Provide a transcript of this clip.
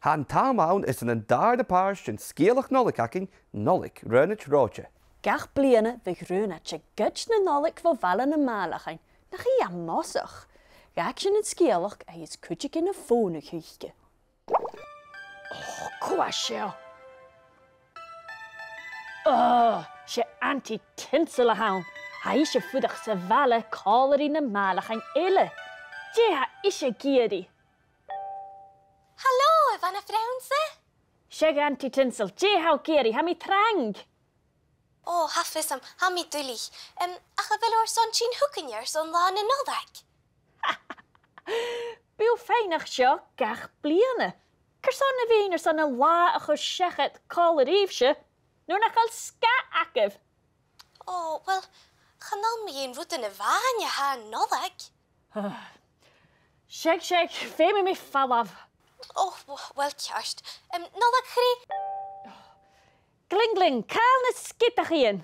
Han támaun is an dàrna Pàirt in Sgeulachd Nollaig Nollaig Raghnaid Reòthte. Gach bliana bheith Raghnaid se gud na Nollaig vo vallen na málachain, nach chi am mosach. Gach sin in Sgeulachd a is cúdig in a fóna chuige. Oh, quasio. Oh, se anti-tinsel a haun. Ha ishe fudach se valle calerí na málachain eile. Jeha ishe gieri. Hallo, Ivana Fraunse? Seg anti-tinsel, jeha gieri, ha mi trang. Oh, hafisam, ha mi dulich. Ach a veloor son chin hoekenjer son laan in Nollaig. Bill feinach seo gach bliana. Kersan na veener son a la a chu sechet calerífse. Nu nach al ska akkev. Oh, wel, chanal mi een route na vanja ha in Nollaig. Seg, fe me fallav. Oh, wel kjarst. Nollaig grie. Glingling, kaal na skittach ien.